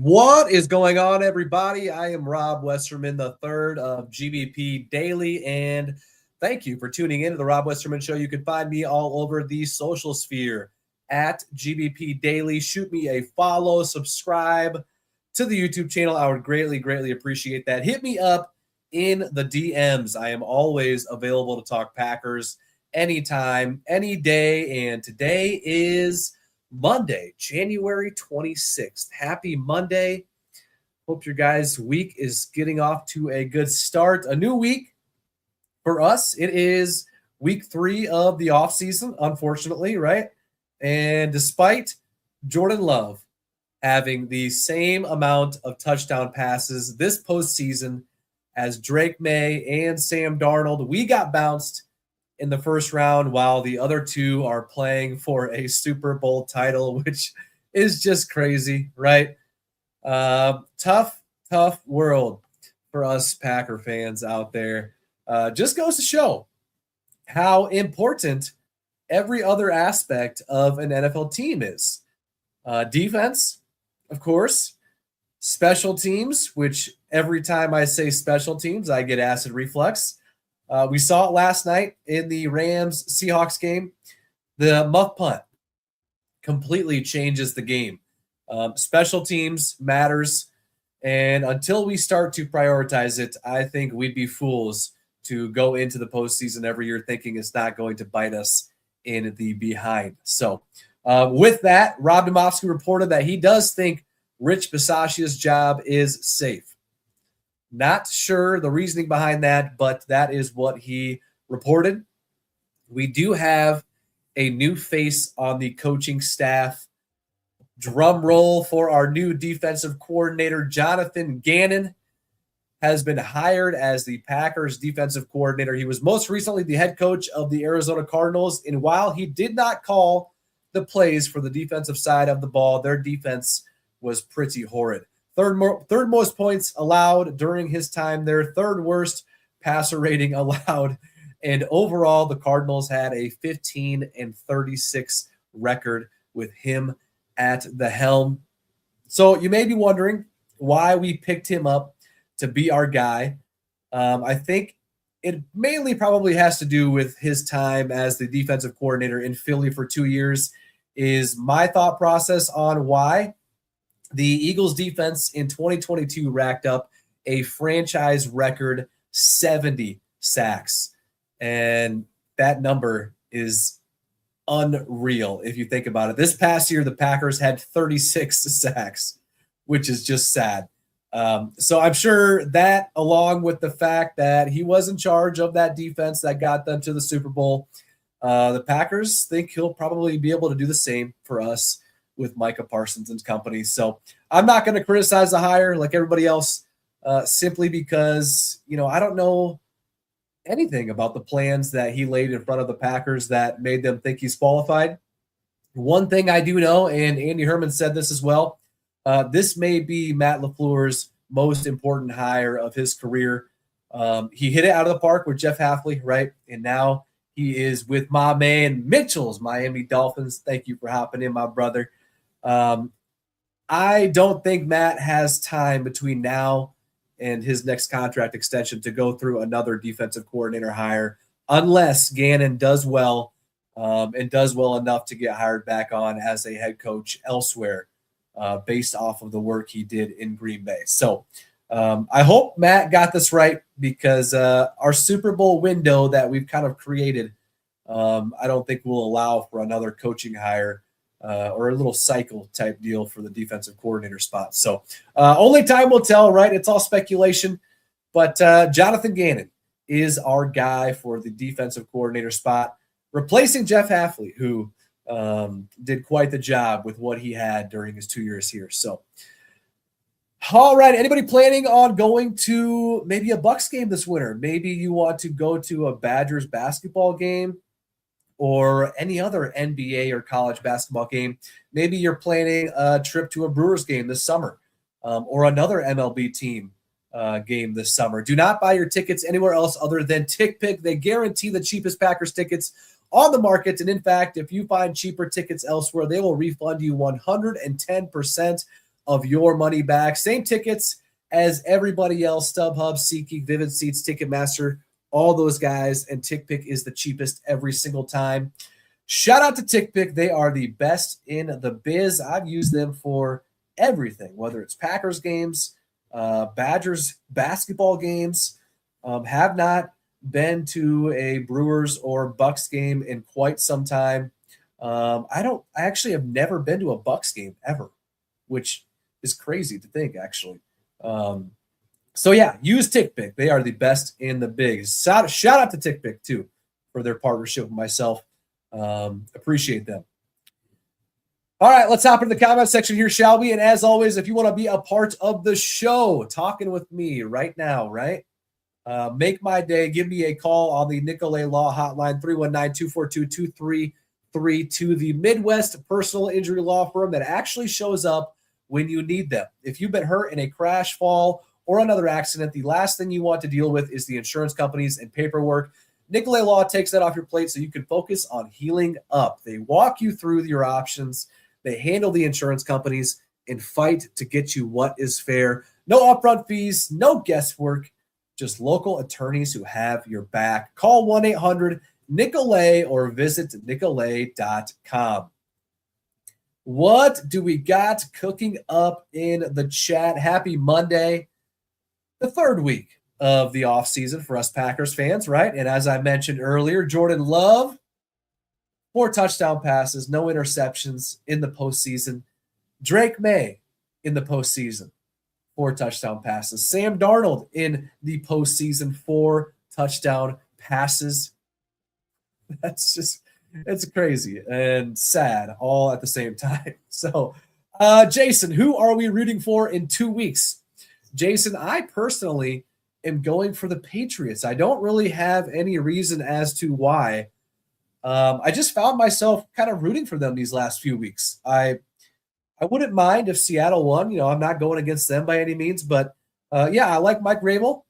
What is going on, everybody? I am Rob Westerman, the third of GBP Daily, and thank you for tuning in to the Rob Westerman Show. You can find me all over the social sphere at GBP Daily. Shoot me a follow, subscribe to the YouTube channel. I would greatly, greatly appreciate that. Hit me up in the DMs. I am always available to talk Packers anytime, any day, and today is Monday, January 26th. Happy Monday. Hope your guys' week is getting off to a good start. A new week for us. It is week 3 of the offseason, unfortunately, right? And despite Jordan Love having the same amount of touchdown passes this postseason as Drake May and Sam Darnold, we got bounced in the first round while the other two are playing for a Super Bowl title, which is just crazy, right? Tough world for us Packer fans out there. Just goes to show how important every other aspect of an NFL team is. Defense, of course, special teams, which every time I say special teams, I get acid reflux. We saw it last night in the Rams-Seahawks game. The muff punt completely changes the game. Special teams matters, and until we start to prioritize it, I think we'd be fools to go into the postseason every year thinking it's not going to bite us in the behind. So with that, Rob Demovsky reported that he does think Rich Bisaccia's job is safe. Not sure the reasoning behind that, but that is what he reported. We do have a new face on the coaching staff. Drum roll for our new defensive coordinator, Jonathan Gannon, has been hired as the Packers defensive coordinator. He was most recently the head coach of the Arizona Cardinals, and while he did not call the plays for the defensive side of the ball, their defense was pretty horrid. Third most points allowed during his time there, third worst passer rating allowed, and overall the Cardinals had a 15-36 record with him at the helm. So you may be wondering why we picked him up to be our guy. I think it mainly probably has to do with his time as the defensive coordinator in Philly for 2 years. Is my thought process on why. The Eagles defense in 2022 racked up a franchise record 70 sacks. And that number is unreal if you think about it. This past year, the Packers had 36 sacks, which is just sad. So I'm sure that, along with the fact that he was in charge of that defense that got them to the Super Bowl, the Packers think he'll probably be able to do the same for us with Micah Parsons and company. So I'm not going to criticize the hire like everybody else, simply because, I don't know anything about the plans that he laid in front of the Packers that made them think he's qualified. One thing I do know, and Andy Herman said this as well, this may be Matt LaFleur's most important hire of his career. He hit it out of the park with Jeff Hafley, right? And now he is with my man Mitchell's Miami Dolphins. Thank you for hopping in, my brother. I don't think Matt has time between now and his next contract extension to go through another defensive coordinator hire unless Gannon does well and does well enough to get hired back on as a head coach elsewhere based off of the work he did in Green Bay. So I hope Matt got this right, because our Super Bowl window that we've kind of created, I don't think will allow for another coaching hire or a little cycle type deal for the defensive coordinator spot. So only time will tell, right? It's all speculation. But Jonathan Gannon is our guy for the defensive coordinator spot, replacing Jeff Hafley, who did quite the job with what he had during his 2 years here. So, all right, anybody planning on going to maybe a Bucks game this winter? Maybe you want to go to a Badgers basketball game or any other NBA or college basketball game. Maybe you're planning a trip to a Brewers game this summer or another MLB team game this summer. Do not buy your tickets anywhere else other than TickPick. They guarantee the cheapest Packers tickets on the market. And in fact, if you find cheaper tickets elsewhere, they will refund you 110% of your money back. Same tickets as everybody else: StubHub, SeatGeek, Vivid Seats, Ticketmaster, all those guys. And TickPick is the cheapest every single time. Shout out to TickPick. They are the best in the biz. I've used them for everything, whether it's Packers games, Badgers basketball games. Have not been to a Brewers or Bucks game in quite some time. I actually have never been to a Bucks game ever, which is crazy to think, actually. So yeah, use TickPick. They are the best in the biz. Shout out to TickPick too for their partnership with myself. Appreciate them. All right, let's hop into the comment section here, shall we? And as always, if you want to be a part of the show, talking with me right now, right? Make my day. Give me a call on the Nicolet Law hotline, 319-242-2332, the Midwest personal injury law firm that actually shows up when you need them. If you've been hurt in a crash, fall, or another accident, the last thing you want to deal with is the insurance companies and paperwork. Nicolet Law takes that off your plate so you can focus on healing up. They walk you through your options. They handle the insurance companies and fight to get you what is fair. No upfront fees, no guesswork, just local attorneys who have your back. Call 1-800-NICOLET or visit nicolet.com. What do we got cooking up in the chat? Happy Monday, the third week of the offseason for us Packers fans, right? And as I mentioned earlier, Jordan Love, 4 touchdown passes, no interceptions in the postseason. Drake May in the postseason, 4 touchdown passes. Sam Darnold in the postseason, 4 touchdown passes. It's crazy and sad all at the same time. So, Jason, who are we rooting for in 2 weeks? Jason, I personally am going for the Patriots. I don't really have any reason as to why. I just found myself kind of rooting for them these last few weeks. I wouldn't mind if Seattle won. You know, I'm not going against them by any means, but yeah, I like Mike Vrabel.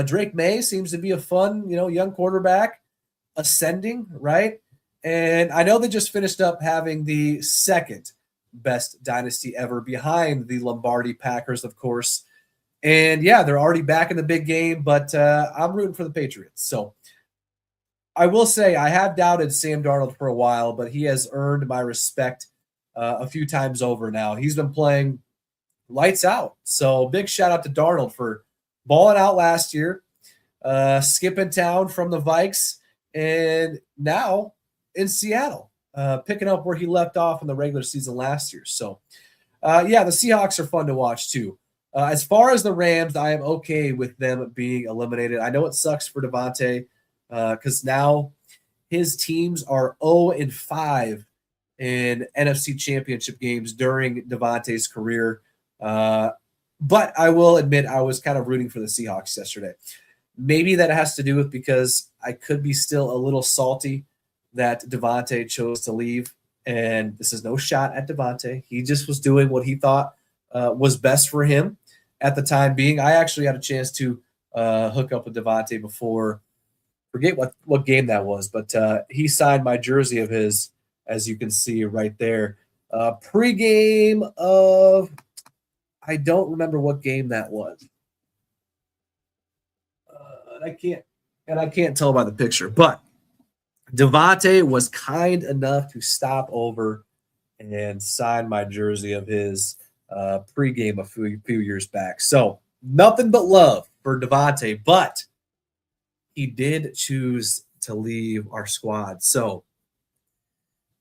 Drake May seems to be a fun, young quarterback ascending, right? And I know they just finished up having the second best dynasty ever behind the Lombardi Packers, of course. And yeah, they're already back in the big game, but I'm rooting for the Patriots. So I will say I have doubted Sam Darnold for a while, but he has earned my respect a few times over now. He's been playing lights out. So big shout out to Darnold for balling out last year, skipping town from the Vikes, and now in Seattle, picking up where he left off in the regular season last year. So, yeah, the Seahawks are fun to watch too. As far as the Rams, I am okay with them being eliminated. I know it sucks for Devontae because now his teams are 0-5 in NFC Championship games during Devontae's career. But I will admit I was kind of rooting for the Seahawks yesterday. Maybe that has to do with because I could be still a little salty that Devontae chose to leave. And this is no shot at Devontae. He just was doing what he thought was best for him at the time being. I actually had a chance to hook up with Devontae before. Forget what game that was, but he signed my jersey of his, as you can see right there. Pre-game of, I don't remember what game that was. I and I can't tell by the picture, but Devontae was kind enough to stop over and sign my jersey of his pregame a few years back. So nothing but love for Devontae, but he did choose to leave our squad. So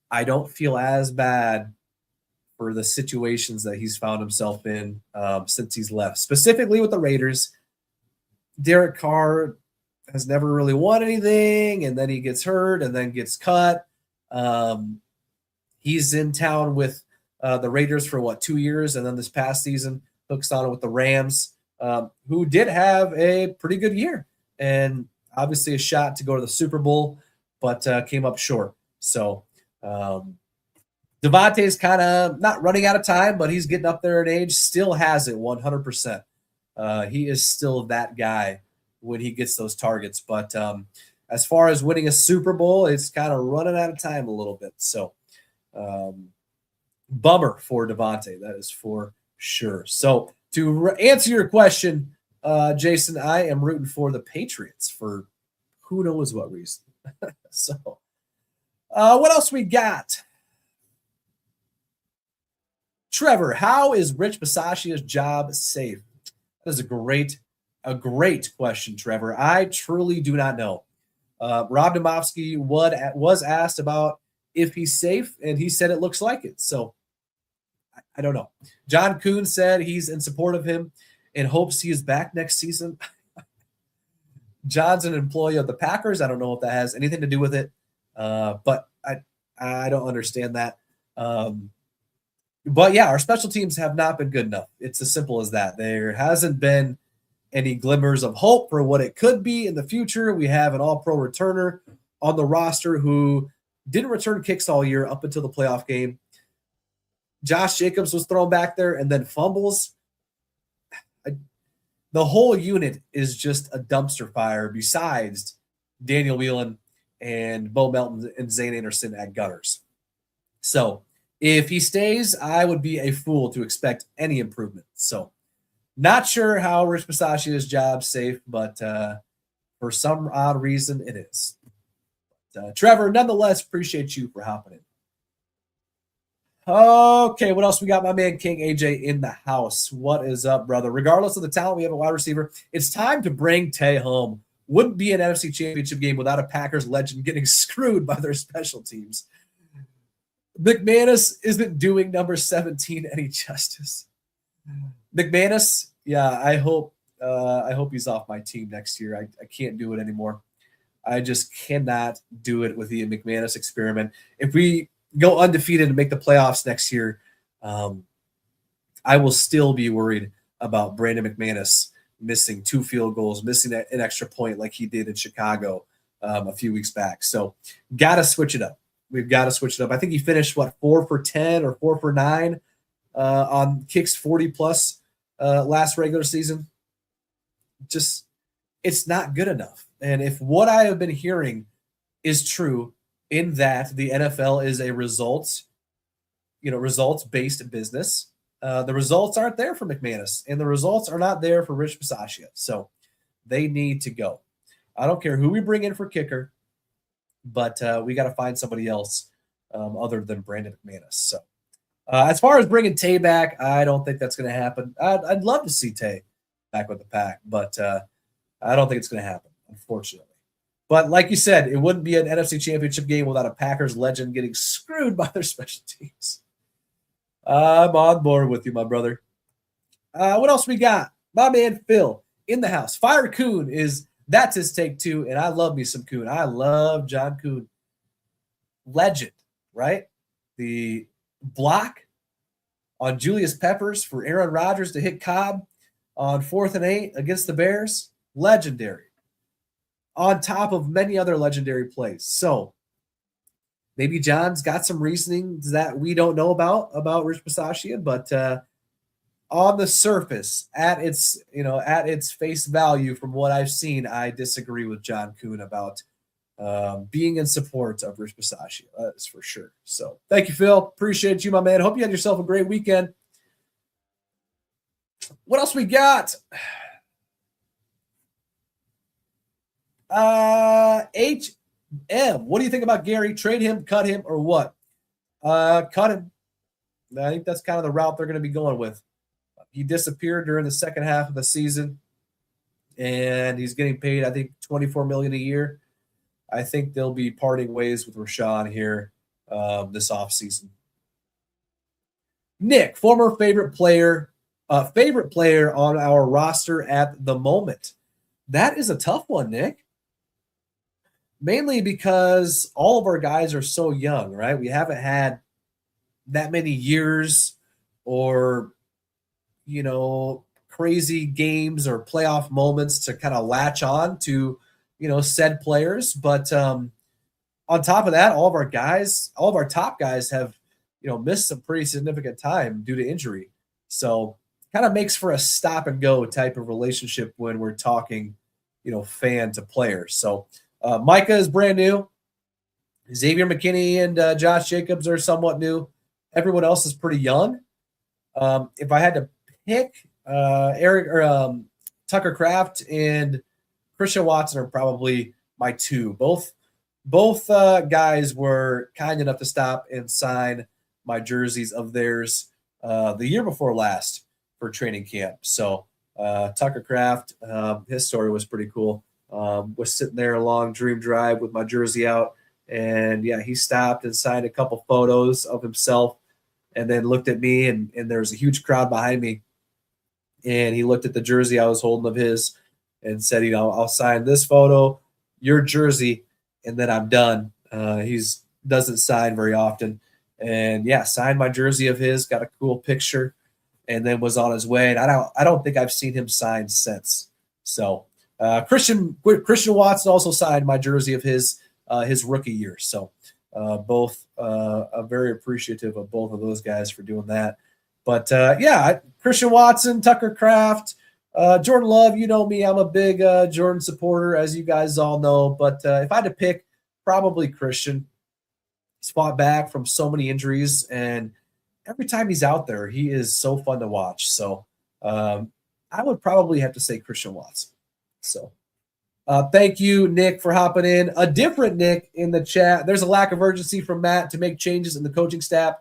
I don't feel as bad for the situations that he's found himself in since he's left, specifically with the Raiders. Derek Carr has never really won anything, and then he gets hurt and then gets cut. He's in town with the Raiders for 2 years, and then this past season hooks on it with the Rams, who did have a pretty good year and obviously a shot to go to the Super Bowl, but came up short. So Devontae's kind of not running out of time, but he's getting up there in age, still has it 100%. He is still that guy when he gets those targets. But as far as winning a Super Bowl, it's kind of running out of time a little bit. So bummer for Devontae, that is for sure. So to answer your question, Jason, I am rooting for the Patriots for who knows what reason. So what else we got? Trevor, how is Rich Bisaccia's job safe? That is a great question, Trevor. I truly do not know. Rob Domofsky was asked about if he's safe, and he said it looks like it. So I don't know. John Kuhn said he's in support of him and hopes he is back next season. John's an employee of the Packers. I don't know if that has anything to do with it, but I don't understand that. But yeah, our special teams have not been good enough. It's as simple as that. There hasn't been any glimmers of hope for what it could be in the future. We have an all-pro returner on the roster who didn't return kicks all year up until the playoff game. Josh Jacobs was thrown back there and then fumbles. The whole unit is just a dumpster fire besides Daniel Whelan and Bo Melton and Zane Anderson at gunners. So if he stays, I would be a fool to expect any improvement. So not sure how Rich Bisaccia's job's safe, but for some odd reason, it is. But, Trevor, nonetheless, appreciate you for hopping in. Okay, what else we got? My man King AJ in the house. What is up, brother? Regardless of the talent, we have a wide receiver. It's time to bring Tay home. Wouldn't be an NFC Championship game without a Packers legend getting screwed by their special teams. McManus isn't doing number 17 any justice. McManus, yeah, I hope he's off my team next year. I can't do it anymore. I just cannot do it with the McManus experiment. If we go undefeated and make the playoffs next year, I will still be worried about Brandon McManus missing 2 field goals, missing an extra point like he did in Chicago a few weeks back. So got to switch it up. We've got to switch it up. I think he finished, 4 for 10 or 4 for 9 on kicks 40-plus last regular season. Just, it's not good enough. And if what I have been hearing is true, in that the NFL is a results-based business, the results aren't there for McManus, and the results are not there for Rich Bisaccia. So they need to go. I don't care who we bring in for kicker, but we got to find somebody else other than Brandon McManus. So as far as bringing Tay back, I don't think that's going to happen. I'd love to see Tay back with the Pack, but I don't think it's going to happen, unfortunately. But like you said, it wouldn't be an NFC Championship game without a Packers legend getting screwed by their special teams. I'm on board with you, my brother. What else we got? My man Phil in the house. Fire Coon that's his take too, and I love me some Coon. I love John Coon. Legend, right? The block on Julius Peppers for Aaron Rodgers to hit Cobb on 4th and 8 against the Bears. Legendary. On top of many other legendary plays. So maybe John's got some reasoning that we don't know about Rich Bisaccia, but on the surface, at its face value, from what I've seen, I disagree with John Kuhn about being in support of Rich Bisaccia. That's for sure. So thank you, Phil. Appreciate you, my man. Hope you had yourself a great weekend. What else we got? HM, what do you think about Gary? Trade him, cut him, or what? Cut him. I think that's kind of the route they're going to be going with. He disappeared during the second half of the season, and he's getting paid, I think, $24 million a year. I think they'll be parting ways with Rashawn here this offseason. Nick, former favorite player on our roster at the moment. That is a tough one, Nick. Mainly because all of our guys are so young, right? We haven't had that many years or, crazy games or playoff moments to kind of latch on to, said players. But on top of that, all of our top guys have, missed some pretty significant time due to injury. So kind of makes for a stop and go type of relationship when we're talking, fan to player. So Micah is brand new. Xavier McKinney and Josh Jacobs are somewhat new. Everyone else is pretty young. If I had to pick, Tucker Kraft and Christian Watson are probably my two. Both guys were kind enough to stop and sign my jerseys of theirs the year before last for training camp. So Tucker Kraft, his story was pretty cool. Was sitting there a long dream drive with my jersey out, and he stopped and signed a couple photos of himself, and then looked at me, and there was a huge crowd behind me, and he looked at the jersey I was holding of his and said, I'll sign this photo, your jersey, and then I'm done. He's doesn't sign very often, and signed my jersey of his, got a cool picture, and then was on his way. And I don't think I've seen him sign since. So Christian Watson also signed my jersey of his rookie year. So both I'm very appreciative of both of those guys for doing that. But Christian Watson, Tucker Kraft, Jordan Love, you know me, I'm a big Jordan supporter, as you guys all know. But if I had to pick, probably Christian. He's fought back from so many injuries, and every time he's out there, he is so fun to watch. So I would probably have to say Christian Watson. So thank you, Nick, for hopping in. A different Nick in the chat. There's a lack of urgency from Matt to make changes in the coaching staff.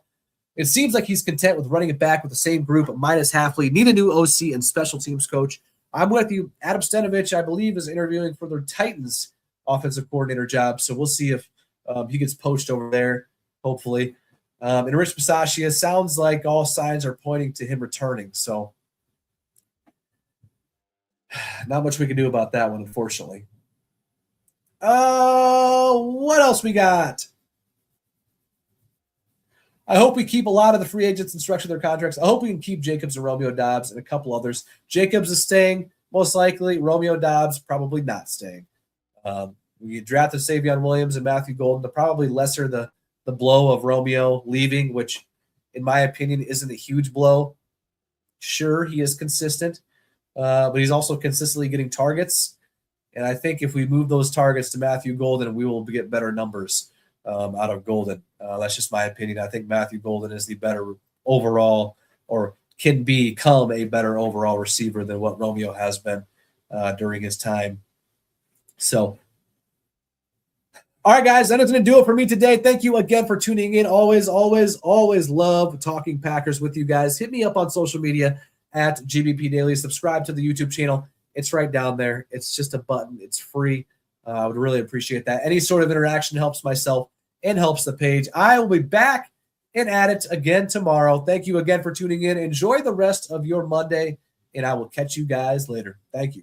It seems like he's content with running it back with the same group minus Halfley. Need a new OC and special teams coach. I'm with you. Adam Stenovich, I believe, is interviewing for the Titans offensive coordinator job. So we'll see if he gets poached over there, hopefully. And Rich Bisaccia, sounds like all signs are pointing to him returning. So not much we can do about that one, unfortunately. What else we got? I hope we keep a lot of the free agents and structure their contracts. I hope we can keep Jacobs and Romeo Doubs and a couple others. Jacobs is staying, most likely. Romeo Doubs probably not staying. We drafted Savion Williams and Matthew Golden to probably lesser the blow of Romeo leaving, which, in my opinion, isn't a huge blow. Sure, he is consistent, but he's also consistently getting targets. And I think if we move those targets to Matthew Golden, we will get better numbers out of Golden. That's just my opinion. I think Matthew Golden is the better overall, or can become a better overall receiver than what Romeo has been during his time. So, all right, guys, that is going to do it for me today. Thank you again for tuning in. Always love talking Packers with you guys. Hit me up on social media at GBP Daily. Subscribe to the YouTube channel. It's right down there. It's just a button. It's free. I would really appreciate that. Any sort of interaction helps myself and helps the page. I will be back and at it again tomorrow. Thank you again for tuning in. Enjoy the rest of your Monday, and I will catch you guys later. Thank you.